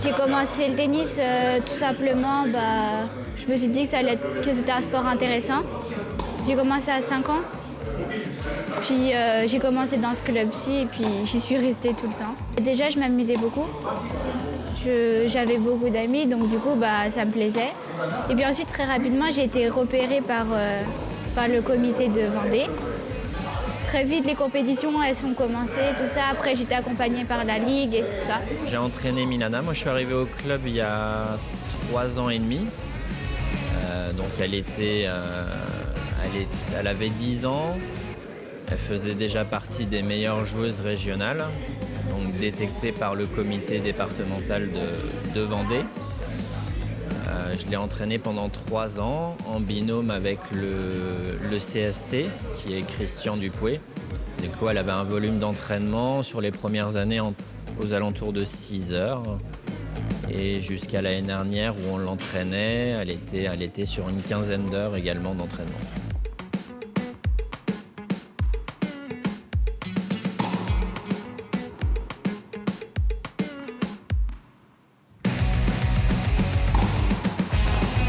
J'ai commencé le tennis tout simplement, je me suis dit que c'était un sport intéressant. J'ai commencé à 5 ans, puis j'ai commencé dans ce club-ci et puis j'y suis restée tout le temps. Déjà, je m'amusais beaucoup. J'avais beaucoup d'amis, donc du coup, ça me plaisait. Et puis ensuite, très rapidement, j'ai été repérée par le comité de Vendée. Très vite, les compétitions, elles sont commencées, tout ça. Après, j'étais accompagnée par la Ligue et tout ça. J'ai entraîné Milana. Moi, je suis arrivé au club il y a 3 ans et demi. Donc, elle avait 10 ans. Elle faisait déjà partie des meilleures joueuses régionales, donc détectée par le comité départemental de Vendée. Je l'ai entraînée pendant 3 ans en binôme avec le CST, qui est Christian Dupoué. Du coup, elle avait un volume d'entraînement sur les premières années aux alentours de 6 heures. Et jusqu'à l'année dernière où on l'entraînait, elle était sur une 15aine d'heures également d'entraînement.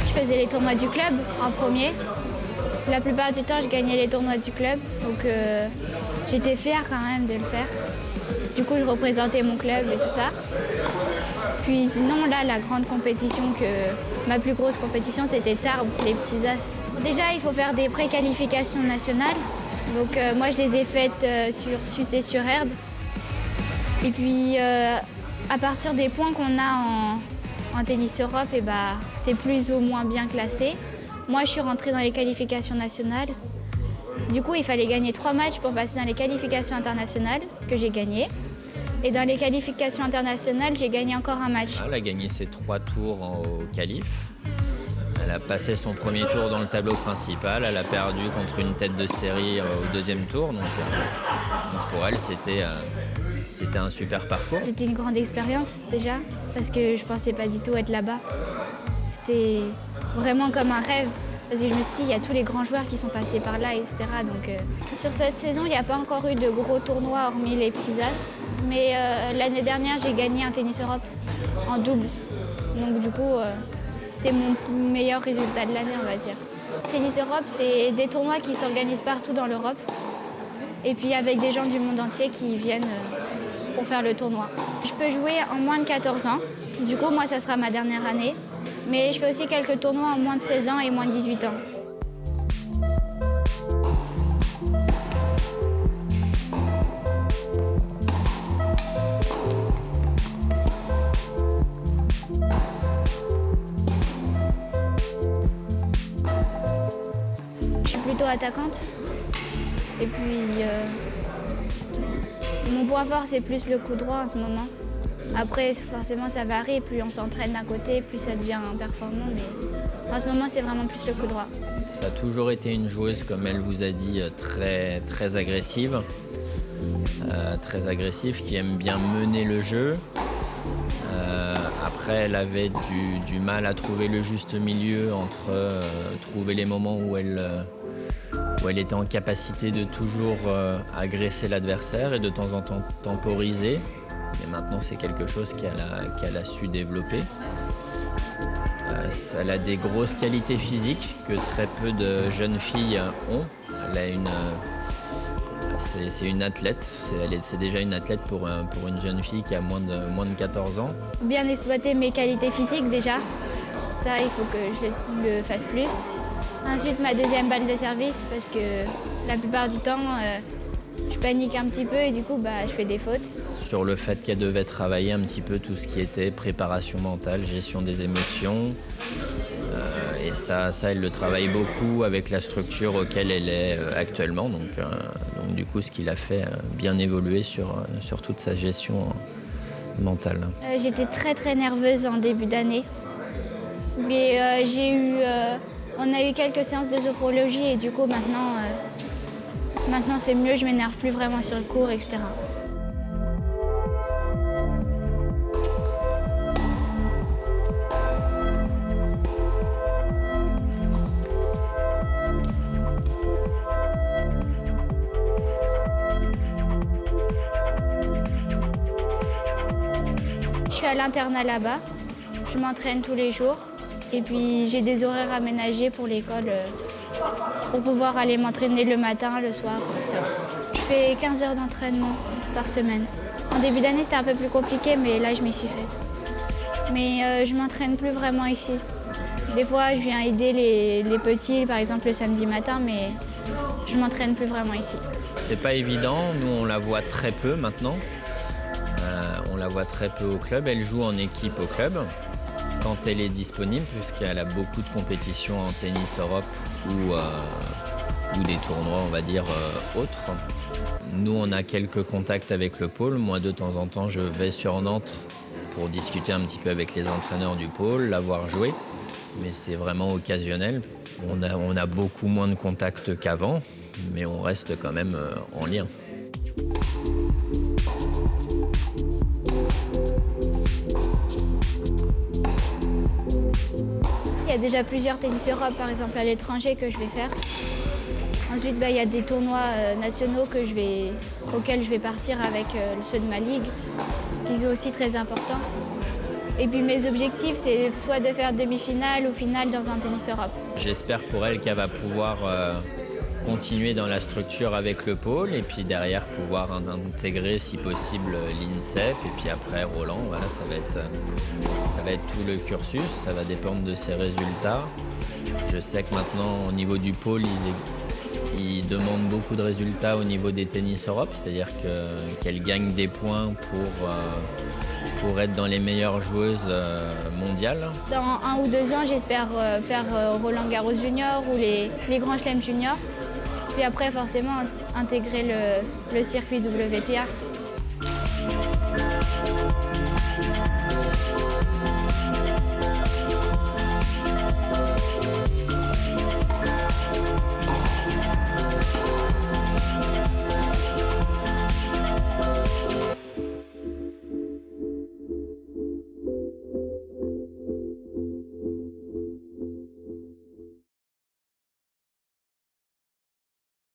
Je faisais les tournois du club en premier. La plupart du temps, je gagnais les tournois du club, donc j'étais fière quand même de le faire. Du coup, je représentais mon club et tout ça. Puis sinon, là, la grande compétition, ma plus grosse compétition, c'était Tarbes, les petits as. Déjà, il faut faire des pré-qualifications nationales. Donc moi, je les ai faites sur Suce et sur Erde. Et puis, à partir des points qu'on a en tennis Europe, t'es plus ou moins bien classé. Moi, je suis rentrée dans les qualifications nationales. Du coup, il fallait gagner 3 matchs pour passer dans les qualifications internationales, que j'ai gagnées. Et dans les qualifications internationales, j'ai gagné encore un match. Elle a gagné ses 3 tours au qualif. Elle a passé son premier tour dans le tableau principal. Elle a perdu contre une tête de série au deuxième tour. Donc pour elle, c'était un super parcours. C'était une grande expérience déjà, parce que je ne pensais pas du tout être là-bas. C'était vraiment comme un rêve. Parce que je me suis dit, il y a tous les grands joueurs qui sont passés par là, etc. Donc, sur cette saison, il n'y a pas encore eu de gros tournois hormis les petits as. Mais l'année dernière, j'ai gagné un Tennis Europe en double. Donc du coup, c'était mon meilleur résultat de l'année, on va dire. Tennis Europe, c'est des tournois qui s'organisent partout dans l'Europe. Et puis avec des gens du monde entier qui viennent pour faire le tournoi. Je peux jouer en moins de 14 ans. Du coup, moi, ça sera ma dernière année. Mais je fais aussi quelques tournois en moins de 16 ans et moins de 18 ans. Je suis plutôt attaquante. Et puis, mon point fort, c'est plus le coup droit en ce moment. Après, forcément, ça varie. Plus on s'entraîne d'un côté, plus ça devient performant. Mais en ce moment, c'est vraiment plus le coup droit. Ça a toujours été une joueuse, comme elle vous a dit, très, très agressive. Très agressive, qui aime bien mener le jeu. Après, elle avait du mal à trouver le juste milieu entre trouver les moments où elle était en capacité de toujours agresser l'adversaire et de temps en temps temporiser. Et maintenant, c'est quelque chose qu'elle a su développer. Elle a des grosses qualités physiques que très peu de jeunes filles ont. C'est une athlète. C'est déjà une athlète pour une jeune fille qui a moins de 14 ans. Bien exploiter mes qualités physiques déjà. Ça, il faut que je le fasse plus. Ensuite, ma deuxième balle de service, parce que la plupart du temps, je panique un petit peu et du coup, je fais des fautes. Sur le fait qu'elle devait travailler un petit peu tout ce qui était préparation mentale, gestion des émotions. Et ça, elle le travaille beaucoup avec la structure auquel elle est actuellement. Donc du coup, ce qui l'a fait bien évoluer sur toute sa gestion mentale. J'étais très très nerveuse en début d'année. Mais on a eu quelques séances de sophrologie et du coup maintenant c'est mieux, je m'énerve plus vraiment sur le cours, etc. Je suis à l'internat là-bas. Je m'entraîne tous les jours. Et puis j'ai des horaires aménagés pour l'école pour pouvoir aller m'entraîner le matin, le soir, etc. Je fais 15 heures d'entraînement par semaine. En début d'année, c'était un peu plus compliqué, mais là, je m'y suis faite. Mais je m'entraîne plus vraiment ici. Des fois, je viens aider les petits, par exemple le samedi matin, mais je m'entraîne plus vraiment ici. C'est pas évident, nous on la voit très peu maintenant. On la voit très peu au club, elle joue en équipe au club quand elle est disponible, puisqu'elle a beaucoup de compétitions en tennis Europe ou des tournois, on va dire, autres. Nous, on a quelques contacts avec le pôle. Moi, de temps en temps, je vais sur Nantes pour discuter un petit peu avec les entraîneurs du pôle, la voir jouer. Mais c'est vraiment occasionnel. On a beaucoup moins de contacts qu'avant, mais on reste quand même en lien. Il y a déjà plusieurs tennis Europe, par exemple, à l'étranger que je vais faire. Ensuite, il y a des tournois nationaux auxquels je vais partir avec ceux de ma ligue, qui sont aussi très importants. Et puis mes objectifs, c'est soit de faire demi-finale ou finale dans un tennis Europe. J'espère pour elle qu'elle va pouvoir continuer dans la structure avec le pôle et puis derrière pouvoir intégrer si possible l'INSEP et puis après Roland. Voilà, ça va être tout le cursus, ça va dépendre de ses résultats. Je sais que maintenant au niveau du pôle, ils demandent beaucoup de résultats au niveau des tennis Europe, c'est-à-dire qu'elle gagne des points pour être dans les meilleures joueuses mondiales. Dans 1 ou 2 ans, j'espère faire Roland Garros Junior ou les Grands Chelems Junior. Puis après, forcément, intégrer le circuit WTA.